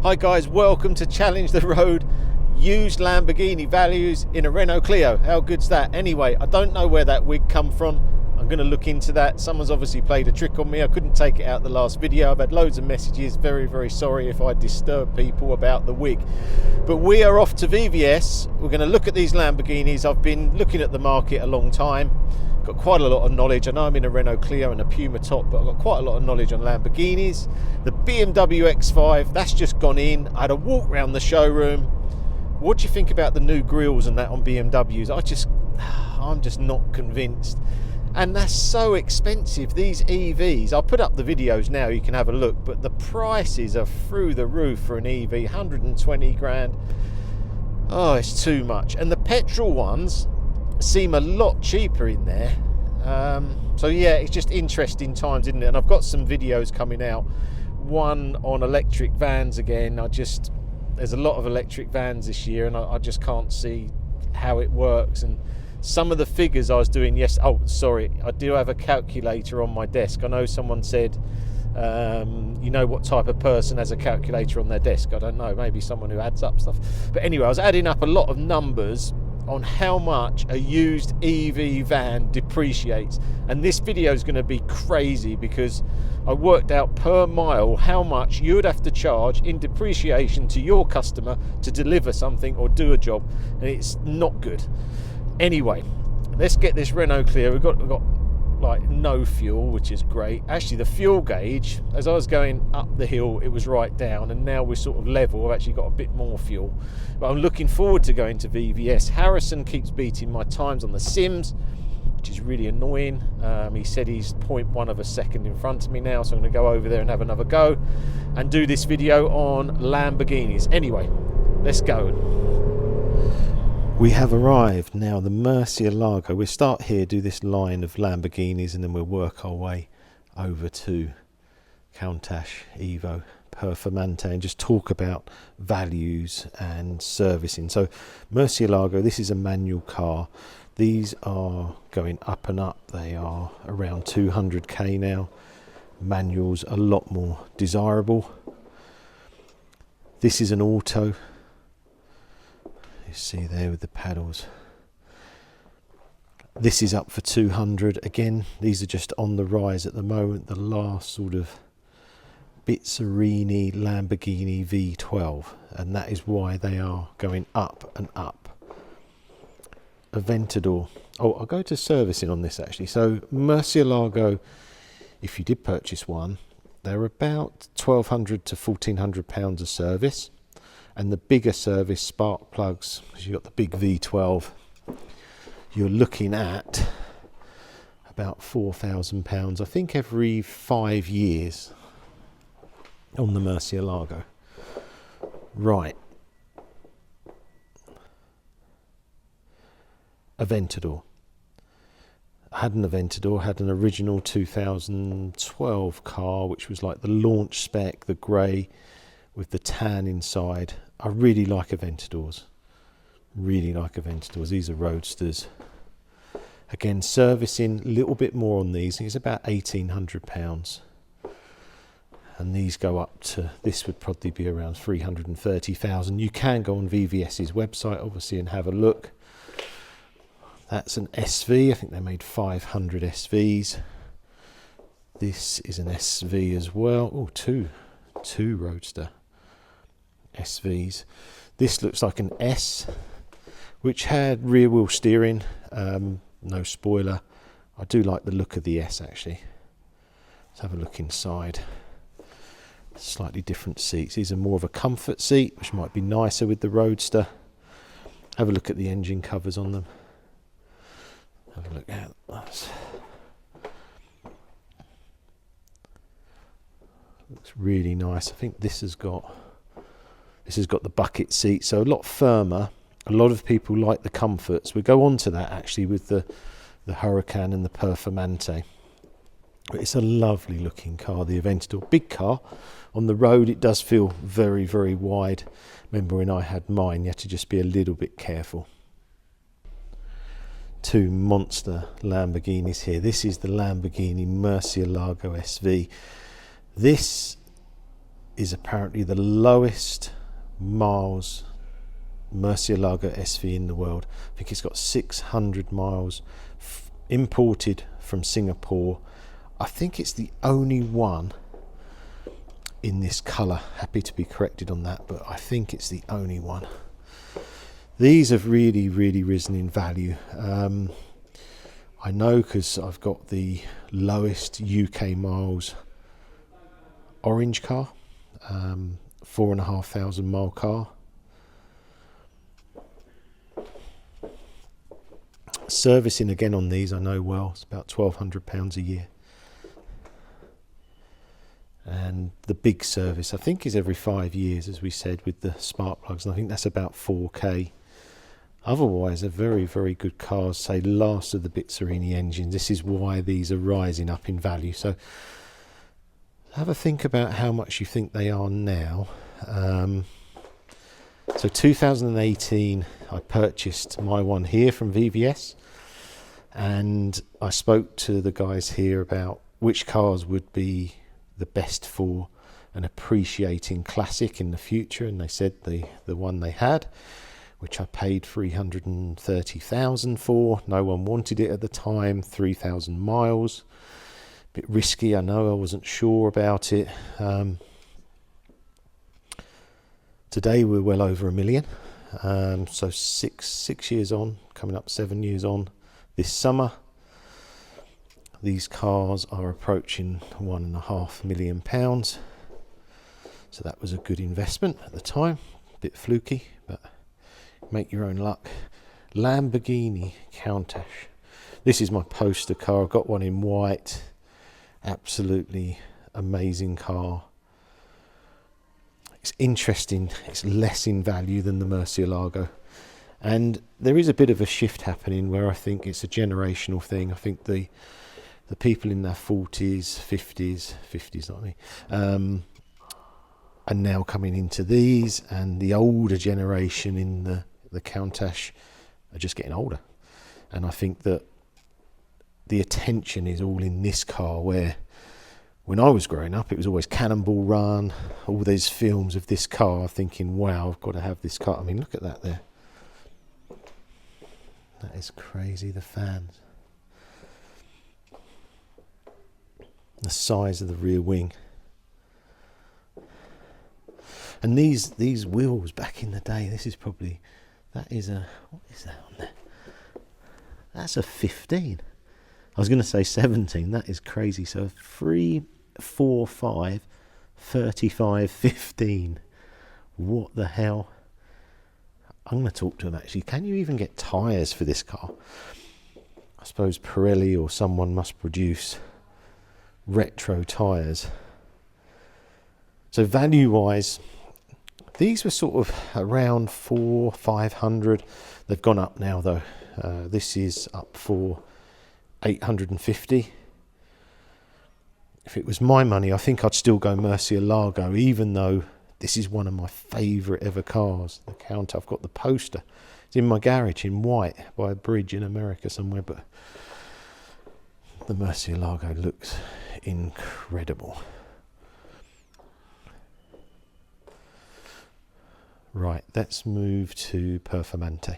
Hi guys, welcome to Challenge the Road used Lamborghini Values in a Renault Clio. How good's that? Anyway, I don't know where that wig come from. I'm going to look into that. Someone's obviously played a trick on me. I couldn't take it out the last video. I've had loads of messages. Very sorry if I disturb people about the wig. But we are off to VVS. We're going to look at these Lamborghinis. I've been looking at the market a long time. Got quite a lot of knowledge. I know I'm in a Renault Clio and a Puma top, but I've got quite a lot of knowledge on Lamborghinis. The BMW X5, that's just gone in. I had a walk around the showroom. What do you think about the new grills and that on BMWs? I'm just not convinced. And that's so expensive, these EVs. I'll put up the videos now, you can have a look, but the prices are through the roof for an EV, 120 grand. Oh, it's too much. And the petrol ones seem a lot cheaper in there. So yeah, it's just interesting times, isn't it? And I've got some videos coming out, one on electric vans again. There's a lot of electric vans this year, and I just can't see how it works. And some of the figures I was doing, I do have a calculator on my desk. I know someone said, you know what type of person has a calculator on their desk? I don't know, maybe someone who adds up stuff. But anyway, I was adding up a lot of numbers on how much a used EV van depreciates, and this video is going to be crazy because I worked out per mile how much you would have to charge in depreciation to your customer to deliver something or do a job, and it's not good. Anyway, let's get this Renault Clio. We've got like no fuel, which is great. Actually, the fuel gauge, as I was going up the hill, it was right down, and now we're sort of level. I've actually got a bit more fuel, but I'm looking forward to going to VVS. Harrison keeps beating my times on the sims, which is really annoying. He said he's 0.1 of a second in front of me now, so I'm going to go over there and have another go and do this video on Lamborghinis. Anyway, let's go. We have arrived now, the Murcielago. We'll start here, do this line of Lamborghinis, and then we'll work our way over to Countach, Evo, Performante, and just talk about values and servicing. So Murcielago, this is a manual car. These are going up and up. They are around 200k now. Manuals a lot more desirable. This is an auto. You see there with the paddles. This is up for 200. Again, these are just on the rise at the moment. The last sort of Bizzarini Lamborghini V12, and that is why they are going up and up. Aventador. I'll go to servicing on this actually. So Murcielago, if you did purchase one, they're about 1,200 to 1,400 pounds a service. And the bigger service, spark plugs, because you've got the big V12, you're looking at about £4,000, I think, every 5 years on the Murcielago. Right. Aventador. I had an Aventador, had an original 2012 car, which was like the launch spec, the grey with the tan inside. I really like Aventadors. Really like Aventadors. These are roadsters. Again, servicing a little bit more on these. It's about £1,800. And these go up to, this would probably be around 330,000. You can go on VVS's website, obviously, and have a look. That's an SV. I think they made 500 SVs. This is an SV as well. Oh, two roadster SVs. This looks like an S, which had rear wheel steering, no spoiler. I do like the look of the S actually. Let's have a look inside. Slightly different seats. These are more of a comfort seat, which might be nicer with the roadster. Have a look at the engine covers on them. Have a look at that. Looks really nice. I think this has got the bucket seat, so a lot firmer. A lot of people like the comforts. We go on to that actually with the Huracan and the Performante. But it's a lovely looking car, the Aventador. Big car. On the road it does feel very wide. Remember when I had mine, you had to just be a little bit careful. Two monster Lamborghinis here. This is the Lamborghini Murcielago SV. This is apparently the lowest miles Murcielago SV in the world. I think it's got 600 miles imported from Singapore. I think it's the only one in this colour. Happy to be corrected on that, but I think it's the only one. These have really risen in value. I know because I've got the lowest UK miles orange car, 4,500 mile car. Servicing again on these, I know well, it's about £1,200 a year. And the big service, I think, is every 5 years, as we said, with the spark plugs, and I think that's about 4k. Otherwise, they're very good cars, say last of the Bizzarini engines. This is why these are rising up in value. So have a think about how much you think they are now. So 2018, I purchased my one here from VVS, and I spoke to the guys here about which cars would be the best for an appreciating classic in the future, and they said the one they had, which I paid 330,000 for. No one wanted it at the time. 3,000 miles, bit risky, I know. I wasn't sure about it. Today we're well over 1 million. So six years on, coming up 7 years on this summer. These cars are approaching £1.5 million. So that was a good investment at the time. A bit fluky, but make your own luck. Lamborghini Countach. This is my poster car. I've got one in white. Absolutely amazing car. It's interesting. It's less in value than the Murcielago. And there is a bit of a shift happening where I think it's a generational thing. I think the people in their 40s, 50s, not me, are now coming into these, and the older generation in the Countach are just getting older. And I think that the attention is all in this car, where when I was growing up it was always Cannonball Run, all those films of this car, thinking, wow, I've got to have this car. I mean, look at that there. That is crazy, the fans. The size of the rear wing. And these wheels back in the day, this is probably, that is a, what is that on there? That's a 15. I was going to say 17. That is crazy. So 3, 4, 5, 35, 15. What the hell? I'm going to talk to them actually. Can you even get tyres for this car? I suppose Pirelli or someone must produce retro tyres. So value wise, these were sort of around 400-500. They've gone up now though. This is up for 850. If it was my money, I think I'd still go Murcielago, even though this is one of my favourite ever cars, the Countach. I've got the poster. It's in my garage in white by a bridge in America somewhere, but the Murcielago looks incredible. Right, let's move to Performante.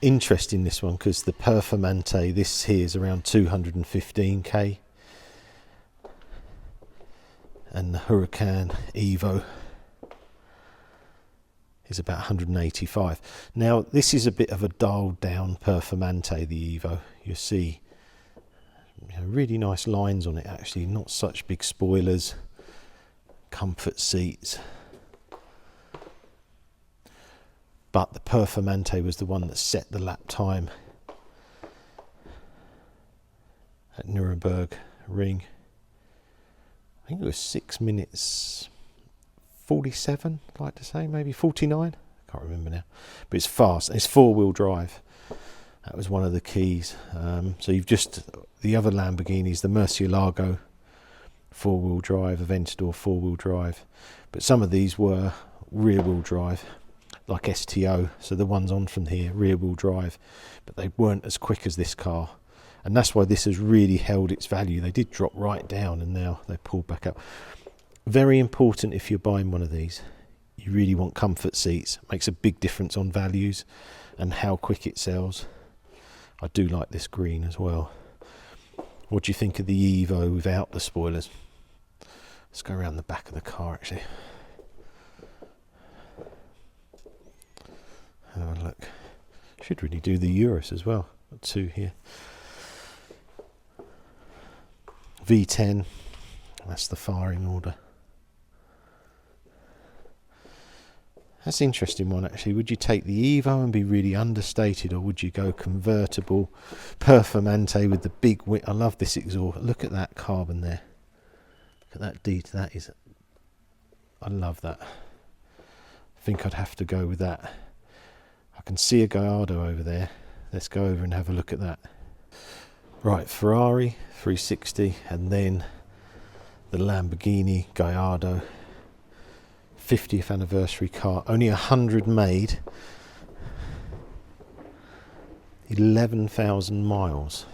Interesting this one, because the Performante, this here is around 215k, and the Huracan Evo is about 185. Now this is a bit of a dialed down Performante, the Evo. You see, really nice lines on it actually, not such big spoilers, comfort seats. But the Performante was the one that set the lap time at Nuremberg Ring. I think it was 6 minutes 47, I'd like to say, maybe 49. I can't remember now. But it's fast. It's 4-wheel drive. That was one of the keys. So you've just, the other Lamborghinis, the Murcielago 4-wheel drive, Aventador 4-wheel drive. But some of these were rear-wheel drive, like STO. So the ones on from here, rear-wheel drive. But they weren't as quick as this car. And that's why this has really held its value. They did drop right down and now they pulled back up. Very important if you're buying one of these. You really want comfort seats. Makes a big difference on values and how quick it sells. I do like this green as well. What do you think of the Evo without the spoilers? Let's go around the back of the car actually. Have a look. Should really do the Urus as well. Got two here. V10. That's the firing order. That's an interesting one actually. Would you take the Evo and be really understated, or would you go convertible Performante with the big width? I love this exhaust. Look at that carbon there. Look at that detail. That is, I love that. I think I'd have to go with that. I can see a Gallardo over there. Let's go over and have a look at that. Right, Ferrari 360 and then the Lamborghini Gallardo 50th anniversary car. Only 100 made. 11,000 miles.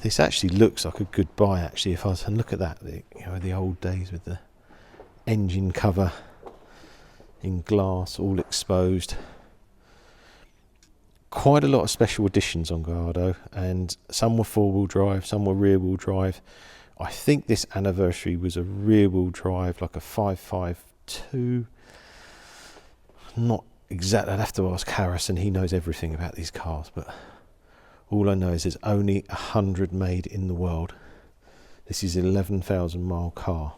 This actually looks like a good buy actually. If I was, and look at that, you know, the old days with the engine cover in glass, all exposed. Quite a lot of special editions on Gallardo, and some were four-wheel drive, some were rear-wheel drive. I think this anniversary was a rear-wheel drive, like a 552. Not exactly, I'd have to ask Harrison, he knows everything about these cars, but all I know is there's only 100 made in the world. This is an 11,000 mile car.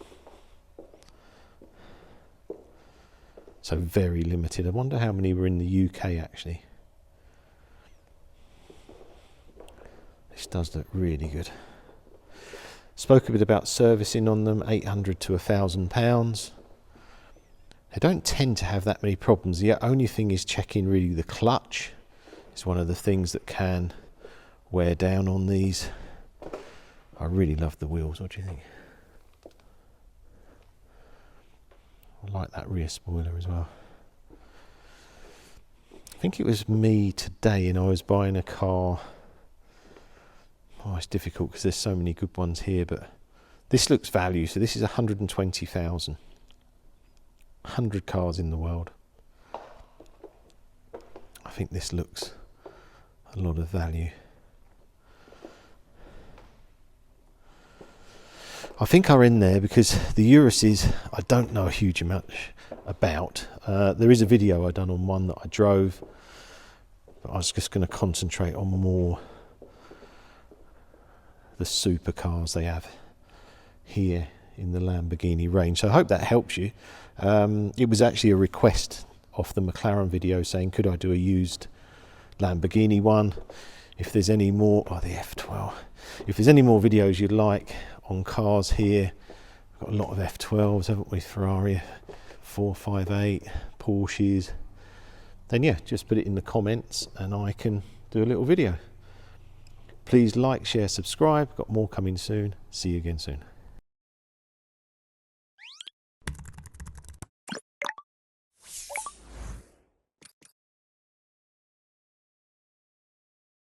So very limited. I wonder how many were in the UK actually. This does look really good. Spoke a bit about servicing on them, 800 to £1,000. They don't tend to have that many problems. The only thing is checking really the clutch. It's one of the things that can wear down on these. I really love the wheels. What do you think? I like that rear spoiler as well. I think it was me today and I was buying a car. Oh, it's difficult because there's so many good ones here, but this looks value. So this is 120,000. 100 cars in the world. I think this looks a lot of value. I think are in there because the Uruses I don't know a huge amount about. There is a video I done on one that I drove, but I was just going to concentrate on more the supercars they have here in the Lamborghini range. So I hope that helps you. It was actually a request off the McLaren video saying could I do a used Lamborghini one. If there's any more, the F12, if there's any more videos you'd like on cars here, we've got a lot of F12s, haven't we? Ferrari 458, Porsches, then yeah, just put it in the comments and I can do a little video. Please like, share, subscribe. Got more coming soon. See you again soon.